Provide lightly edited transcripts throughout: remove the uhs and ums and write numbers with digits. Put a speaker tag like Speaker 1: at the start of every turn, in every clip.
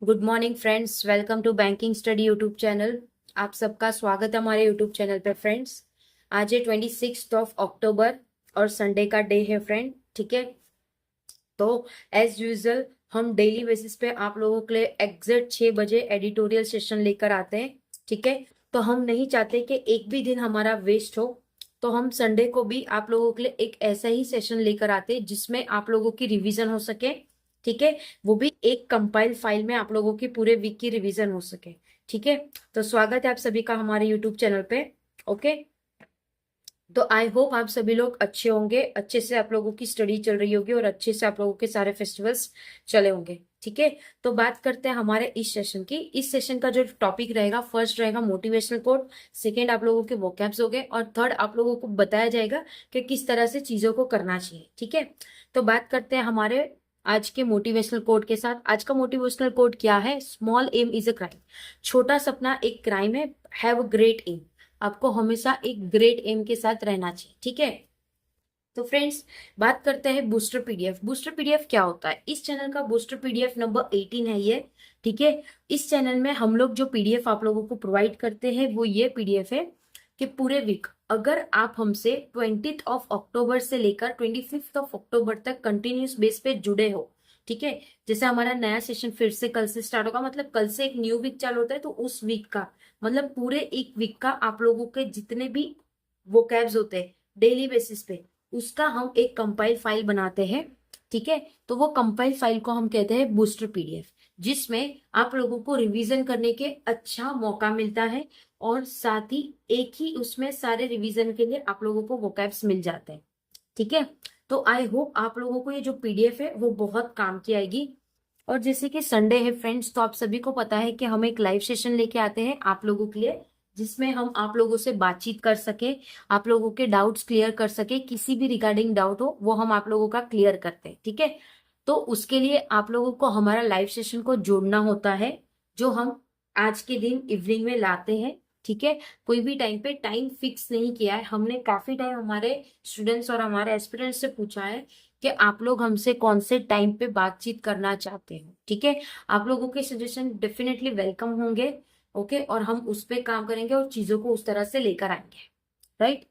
Speaker 1: Good morning friends, welcome to banking study YouTube channel. आप सबका स्वागत है हमारे यूट्यूब चैनल पे फ्रेंड्स। आज है 26 अक्टूबर और संडे का डे है फ्रेंड। ठीक है, तो एज यूजुअल हम डेली बेसिस पे आप लोगों के लिए एग्जैक्ट 6 बजे एडिटोरियल सेशन लेकर आते हैं। ठीक है, तो हम नहीं चाहते कि एक भी दिन हमारा वेस्ट हो, तो हम संडे को भी आप लोगों के लिए एक ऐसा ही सेशन लेकर आते हैं जिसमें आप लोगों की रिवीजन हो सके। ठीक है, वो भी एक कंपाइल फाइल में आप लोगों की पूरे वीक की रिवीजन हो सके। ठीक है, तो स्वागत है आप सभी का हमारे यूट्यूब चैनल पे। ओके, तो आई होप आप सभी लोग अच्छे होंगे, अच्छे से आप लोगों की स्टडी चल रही होगी और अच्छे से आप लोगों के सारे फेस्टिवल्स चले होंगे। ठीक है, तो बात करते हैं हमारे इस सेशन की। इस सेशन का जो टॉपिक रहेगा, फर्स्ट रहेगा मोटिवेशनल कोड, सेकंड आप लोगों के वोकैब्स हो गए और थर्ड आप लोगों को बताया जाएगा कि किस तरह से चीजों को करना चाहिए। ठीक है, तो बात करते हैं हमारे आज के मोटिवेशनल कोड के साथ। आज का मोटिवेशनल कोड क्या है? Small aim is a crime. छोटा सपना एक क्राइम है। Have a great aim. आपको हमेशा एक ग्रेट एम के साथ रहना चाहिए। ठीक है, तो फ्रेंड्स बात करते हैं बूस्टर पीडीएफ। बूस्टर पीडीएफ क्या होता है? इस चैनल का बूस्टर पीडीएफ नंबर 18 है ये। ठीक है, इस चैनल में हम लोग जो पीडीएफ आप लोगों को प्रोवाइड करते हैं वो ये पीडीएफ है कि पूरे वीक अगर आप हमसे 20 अक्टूबर से लेकर 25 अक्टूबर तक कंटिन्यूस बेस पे जुड़े हो। ठीक है, जैसे हमारा नया सेशन फिर से कल से स्टार्ट होगा, मतलब कल से एक न्यू वीक चालू होता है, तो उस वीक का मतलब पूरे एक वीक का आप लोगों के जितने भी वोकैब्स होते हैं डेली बेसिस पे, उसका हम एक कंपाइल फाइल बनाते हैं। ठीक है, तो वो कंपाइल फाइल को हम कहते हैं बूस्टर पीडीएफ, जिसमें आप लोगों को रिवीजन करने के अच्छा मौका मिलता है और साथ ही एक ही उसमें सारे रिवीजन के लिए आप लोगों को वोकैब्स मिल जाते हैं। ठीक है, तो आई होप आप लोगों को ये जो पीडीएफ है वो बहुत काम की आएगी। और जैसे कि संडे है फ्रेंड्स, तो आप सभी को पता है कि हम एक लाइव सेशन लेके आते हैं आप लोगों के लिए, जिसमें हम आप लोगों से बातचीत कर सके, आप लोगों के डाउट्स क्लियर कर सके। किसी भी रिगार्डिंग डाउट हो वो हम आप लोगों का क्लियर करते हैं। ठीक है, तो उसके लिए आप लोगों को हमारा लाइव सेशन को जोड़ना होता है, जो हम आज के दिन इवनिंग में लाते हैं। ठीक है, कोई भी टाइम पे टाइम फिक्स नहीं किया है हमने। काफी टाइम हमारे स्टूडेंट्स और हमारे एस्पिरेंट्स से पूछा है कि आप लोग हमसे कौन से टाइम पे बातचीत करना चाहते हो। ठीक है, आप लोगों के सजेशन डेफिनेटली वेलकम होंगे। ओके, और हम उस पे काम करेंगे और चीजों को उस तरह से लेकर आएंगे। राइट,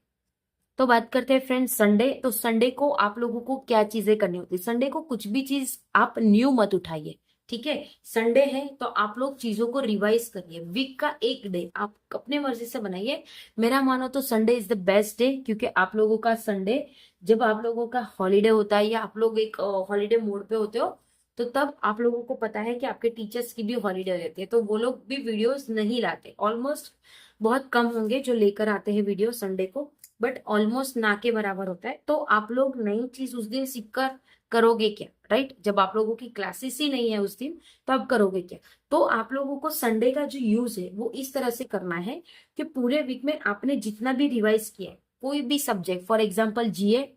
Speaker 1: तो बात करते हैं फ्रेंड्स संडे। तो संडे को आप लोगों को क्या चीजें करनी होती है? संडे को कुछ भी चीज आप न्यू मत उठाइए। ठीक है, संडे है तो आप लोग चीजों को रिवाइज करिए। वीक का एक डे आप अपने मर्जी से बनाइए। मेरा मानो तो Sunday is the best day, क्योंकि आप लोगों का संडे जब आप लोगों का हॉलीडे होता है या आप लोग एक हॉलीडे मोड पे होते हो, तो तब आप लोगों को पता है कि आपके टीचर्स की भी हॉलीडे रहती है, तो वो लोग भी वीडियोस नहीं लाते। ऑलमोस्ट बहुत कम होंगे जो लेकर आते हैं वीडियो संडे को, बट ऑलमोस्ट ना के बराबर होता है। तो आप लोग नई चीज उस दिन सीखकर करोगे क्या? राइट, जब आप लोगों की क्लासेस ही नहीं है उस दिन, तो आप करोगे क्या? तो आप लोगों को संडे का जो यूज है वो इस तरह से करना है कि पूरे वीक में आपने जितना भी रिवाइज किया है कोई भी सब्जेक्ट, फॉर एग्जाम्पल जीए,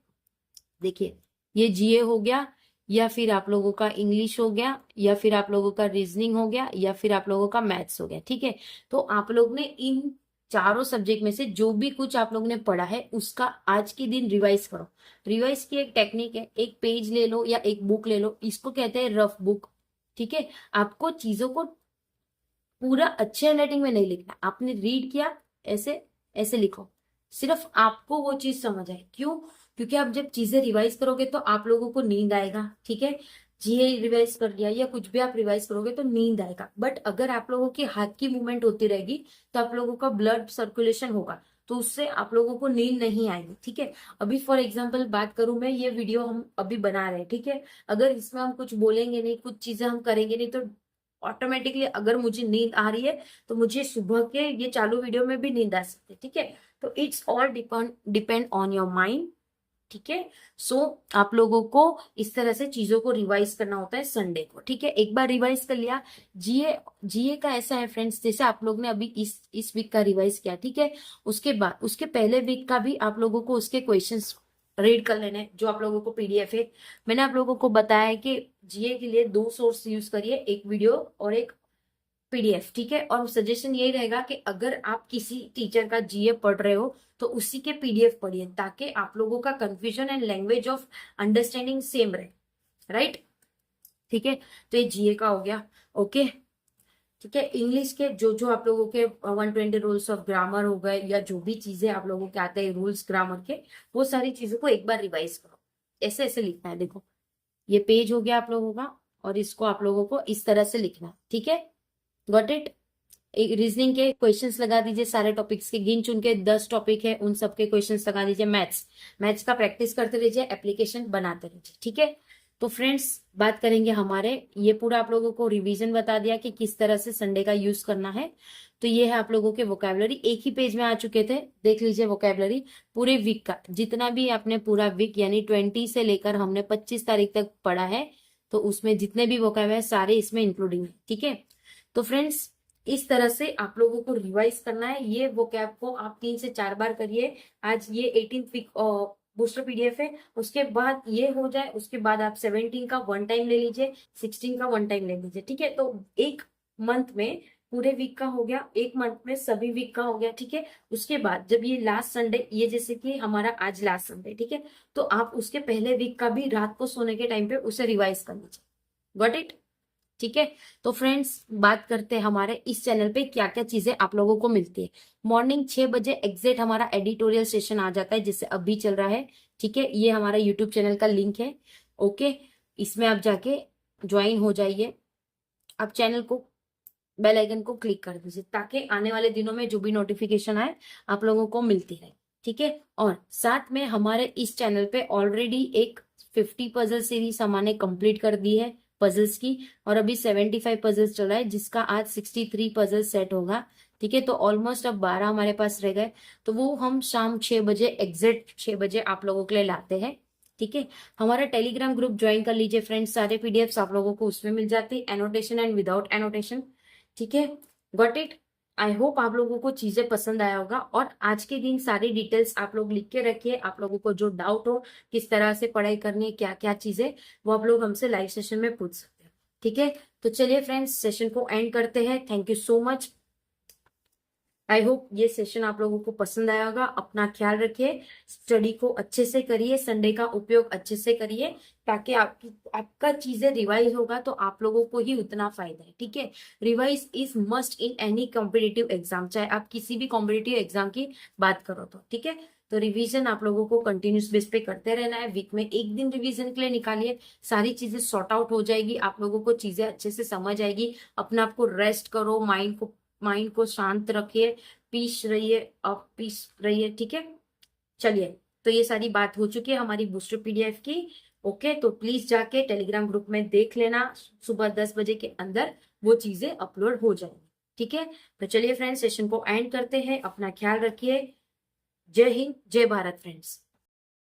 Speaker 1: देखिए ये जीए हो गया, या फिर आप लोगों का इंग्लिश हो गया, या फिर आप लोगों का रीजनिंग हो गया, या फिर आप लोगों का मैथ्स हो गया। ठीक है, तो आप लोग ने इन चारों सब्जेक्ट में से जो भी कुछ आप लोग ने पढ़ा है उसका आज के दिन रिवाइज करो। रिवाइज की एक टेक्निक है, एक पेज ले लो या एक बुक ले लो, इसको कहते हैं रफ बुक। ठीक है, आपको चीजों को पूरा अच्छे हैंडराइटिंग में नहीं लिखना, आपने रीड किया ऐसे ऐसे लिखो, सिर्फ आपको वो चीज समझ आए। क्यों? क्योंकि आप जब चीजें रिवाइज करोगे तो आप लोगों को नींद आएगा। ठीक है, जीए रिवाइज कर लिया या कुछ भी आप रिवाइज करोगे तो नींद आएगा, बट अगर आप लोगों की हाथ की मूवमेंट होती रहेगी तो आप लोगों का ब्लड सर्कुलेशन होगा, तो उससे आप लोगों को नींद नहीं आएगी। ठीक है, अभी फॉर एग्जाम्पल बात करूं मैं, ये वीडियो हम अभी बना रहे हैं। ठीक है, अगर इसमें हम कुछ बोलेंगे नहीं, कुछ चीजें हम करेंगे नहीं, तो ऑटोमेटिकली अगर मुझे नींद आ रही है तो मुझे सुबह के ये चालू वीडियो में भी नींद आ सकती है। ठीक है, तो it's all depend on your mind. ठीक है, सो आप लोगों को इस तरह से चीजों को रिवाइज करना होता है संडे को। ठीक है, एक बार रिवाइज कर लिया। जीए जीए का ऐसा है फ्रेंड्स, जैसे आप लोग ने अभी इस वीक का रिवाइज किया। ठीक है, उसके बाद उसके पहले वीक का भी आप लोगों को उसके क्वेश्चंस रीड कर लेने हैं, जो आप लोगों को पीडीएफ है। मैंने आप लोगों को बताया है कि जीए के लिए दो सोर्स यूज करिए, एक वीडियो और एक पीडीएफ। ठीक है, और सजेशन यही रहेगा कि अगर आप किसी टीचर का जीए पढ़ रहे हो तो उसी के पीडीएफ पढ़िए, ताकि आप लोगों का confusion and language of understanding same रहे। राइट, ठीक है, तो ये जीए का हो गया। ओके, ठीक है। इंग्लिश के जो जो आप लोगों के 120 रूल्स ऑफ ग्रामर हो गए, या जो भी चीजें आप लोगों के आते हैं रूल्स ग्रामर के, वो सारी चीजों को एक बार रिवाइज करो। ऐसे ऐसे लिखना है, देखो ये पेज हो गया आप लोगों का, और इसको आप लोगों को इस तरह से लिखना है, ठीक है। Got it. रीजनिंग के क्वेश्चंस लगा दीजिए, सारे टॉपिक्स के गिन चुन के 10 टॉपिक है, उन सबके क्वेश्चंस लगा दीजिए। मैथ्स, मैथ्स का प्रैक्टिस करते रहिए, एप्लीकेशन बनाते रहिए, ठीक है। तो फ्रेंड्स बात करेंगे हमारे, ये पूरा आप लोगों को रिवीजन बता दिया कि किस तरह से संडे का यूज करना है। तो ये है आप लोगों के वोकैबुलरी, एक ही पेज में आ चुके थे, देख लीजिए वोकैबुलरी पूरे वीक का, जितना भी आपने पूरा वीक यानी 20 से लेकर हमने 25 तारीख तक पढ़ा है, तो उसमें जितने भी वोकैब है सारे इसमें इंक्लूडिंग है, ठीक है। तो फ्रेंड्स इस तरह से आप लोगों को रिवाइज करना है। ये वोकैब को आप 3 से 4 बार करिए। आज ये 18th वीक बूस्टर पीडीएफ है, उसके बाद ये हो जाए, उसके बाद आप 17 का वन टाइम ले लीजिए, 16 का वन टाइम ले लीजिए, ठीक है। तो एक मंथ में पूरे वीक का हो गया, एक मंथ में सभी वीक का हो गया, ठीक है। उसके बाद जब ये लास्ट संडे, ये जैसे कि हमारा आज लास्ट संडे, ठीक है, तो आप उसके पहले वीक का भी रात को सोने के टाइम पे उसे रिवाइज कर लीजिए। गॉट इट, ठीक है। तो फ्रेंड्स बात करते हैं हमारे इस चैनल पे क्या क्या चीजें आप लोगों को मिलती है। मॉर्निंग 6 बजे एग्जैक्ट हमारा एडिटोरियल सेशन आ जाता है, जिससे अभी चल रहा है, ठीक है। ये हमारा यूट्यूब चैनल का लिंक है, ओके। इसमें आप जाके ज्वाइन हो जाइए। आप चैनल को, बेल आइकन को क्लिक कर दीजिए, ताकि आने वाले दिनों में जो भी नोटिफिकेशन आए आप लोगों को मिलती रहे, ठीक है। और साथ में हमारे इस चैनल पे ऑलरेडी एक 50 पजल सीरीज हमने कंप्लीट कर दी है पजल्स की, और अभी 75 पजल्स चल रहा है, जिसका आज 63 पजल सेट होगा, ठीक है। तो ऑलमोस्ट अब 12 हमारे पास रह गए, तो वो हम शाम 6 बजे एग्जैक्ट 6 बजे आप लोगों के लिए लाते हैं, ठीक है। हमारा टेलीग्राम ग्रुप ज्वाइन कर लीजिए फ्रेंड्स, सारे पीडीएफ आप लोगों को उसमें मिल जाती है, एनोटेशन एंड विदाउट एनोटेशन, ठीक है। Got it. आई होप आप लोगों को चीजें पसंद आया होगा, और आज के दिन सारी डिटेल्स आप लोग लिख के रखिए। आप लोगों को जो डाउट हो किस तरह से पढ़ाई करनी है, क्या क्या चीजें, वो आप लोग हमसे लाइव सेशन में पूछ सकते हैं, ठीक है। तो चलिए फ्रेंड्स सेशन को एंड करते हैं। Thank you so much. I hope ये सेशन आप लोगों को पसंद आया होगा। अपना ख्याल रखिए, स्टडी को अच्छे से करिए, संडे का उपयोग अच्छे से करिए, ताकि आपका चीजें रिवाइज होगा तो आप लोगों को ही उतना फायदा है, ठीक है। Revise is must in any competitive exam, चाहे आप किसी भी कॉम्पिटिटिव एग्जाम की बात करो तो, ठीक है। तो रिवीजन आप लोगों को कंटिन्यूस बेस पे करते रहना है। वीक में एक दिन रिवीजन के लिए निकालिए, सारी चीजें सॉर्ट आउट हो जाएगी, आप लोगों को चीजें अच्छे से समझ आएगी। अपने आप को रेस्ट करो, माइंड को शांत रखिए, पीस रहिए, अब पीस रहिए, ठीक है। चलिए, तो ये सारी बात हो चुकी है हमारी बूस्टर पीडीएफ की, ओके। तो प्लीज जाके टेलीग्राम ग्रुप में देख लेना, सुबह 10 बजे के अंदर वो चीजें अपलोड हो जाएंगी, ठीक है। तो चलिए फ्रेंड्स सेशन को एंड करते हैं, अपना ख्याल रखिए। जय हिंद, जय भारत फ्रेंड्स।